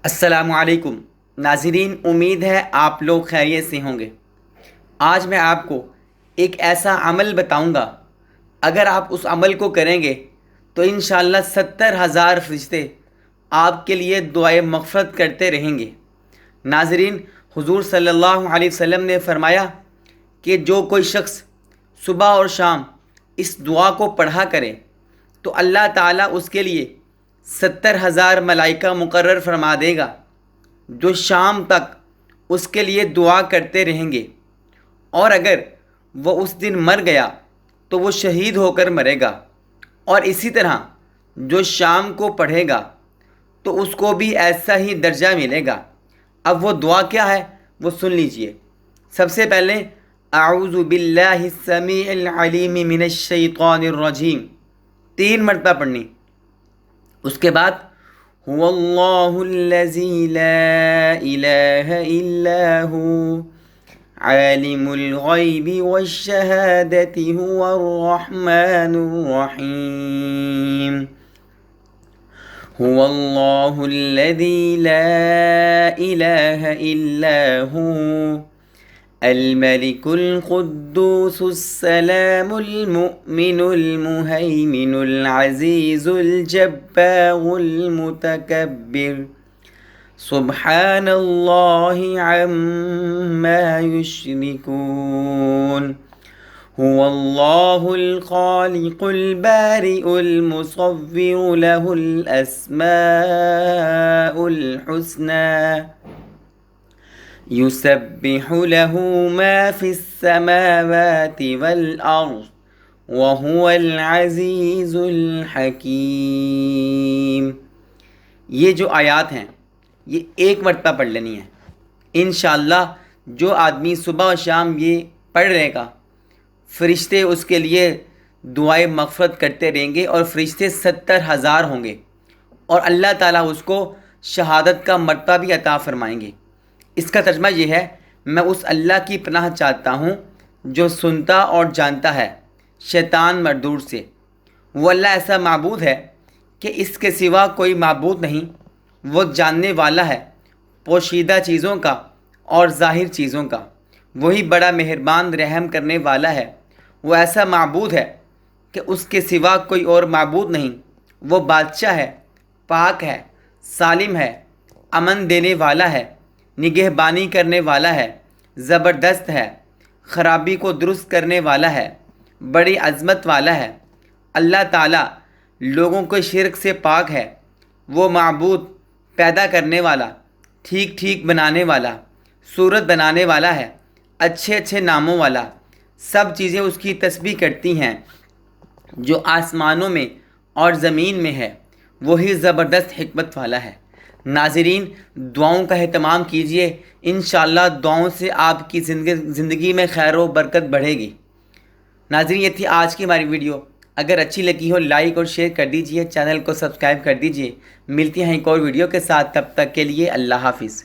السلام علیکم ناظرین، امید ہے آپ لوگ خیریت سے ہوں گے۔ آج میں آپ کو ایک ایسا عمل بتاؤں گا، اگر آپ اس عمل کو کریں گے تو انشاءاللہ 70,000 فرشتے آپ کے لیے دعائے مغفرت کرتے رہیں گے۔ ناظرین، حضور صلی اللہ علیہ وسلم نے فرمایا کہ جو کوئی شخص صبح اور شام اس دعا کو پڑھا کرے تو اللہ تعالیٰ اس کے لیے 70,000 ملائکہ مقرر فرما دے گا، جو شام تک اس کے لیے دعا کرتے رہیں گے، اور اگر وہ اس دن مر گیا تو وہ شہید ہو کر مرے گا، اور اسی طرح جو شام کو پڑھے گا تو اس کو بھی ایسا ہی درجہ ملے گا۔ اب وہ دعا کیا ہے وہ سن لیجئے۔ سب سے پہلے اعوذ باللہ السمیع العلیم من الشیطان الرجیم 3 مرتبہ پڑھنی۔ اس کے بعد هو اللہ الذی لا الہ الا ہو عالم الغیب والشہادۃ هو الرحمن الرحیم هو اللہ الذی لا الہ الا ہو الملك القدوس السلام المؤمن المهيمن العزيز الجبار المتكبر سبحان الله عما يشركون هو الله الخالق البارئ المصور له الأسماء الحسنى يسبح له ما في السماوات والأرض وهو العزيز الحكيم۔ یہ جو آیات ہیں یہ ایک مرتبہ پڑھ لینی ہے۔ انشاءاللہ جو آدمی صبح و شام یہ پڑھ لے گا، فرشتے اس کے لیے دعائے مغفرت کرتے رہیں گے، اور فرشتے 70,000 ہوں گے، اور اللہ تعالیٰ اس کو شہادت کا مرتبہ بھی عطا فرمائیں گے۔ اس کا ترجمہ یہ ہے، میں اس اللہ کی پناہ چاہتا ہوں جو سنتا اور جانتا ہے شیطان مردود سے۔ وہ اللہ ایسا معبود ہے کہ اس کے سوا کوئی معبود نہیں۔ وہ جاننے والا ہے پوشیدہ چیزوں کا اور ظاہر چیزوں کا۔ وہی بڑا مہربان رحم کرنے والا ہے۔ وہ ایسا معبود ہے کہ اس کے سوا کوئی اور معبود نہیں۔ وہ بادشاہ ہے، پاک ہے، سالم ہے، امن دینے والا ہے، نگہبانی کرنے والا ہے، زبردست ہے، خرابی کو درست کرنے والا ہے، بڑی عظمت والا ہے۔ اللہ تعالیٰ لوگوں کو شرک سے پاک ہے۔ وہ معبود پیدا کرنے والا، ٹھیک ٹھیک بنانے والا، صورت بنانے والا ہے، اچھے اچھے ناموں والا۔ سب چیزیں اس کی تسبیح کرتی ہیں، جو آسمانوں میں اور زمین میں ہے، وہی زبردست حکمت والا ہے۔ ناظرین، دعاؤں کا اہتمام کیجئے، انشاءاللہ دعاؤں سے آپ کی زندگی میں خیر و برکت بڑھے گی۔ ناظرین، یہ تھی آج کی ہماری ویڈیو۔ اگر اچھی لگی ہو لائک اور شیئر کر دیجئے، چینل کو سبسکرائب کر دیجئے۔ ملتی ہیں ایک اور ویڈیو کے ساتھ، تب تک کے لیے اللہ حافظ۔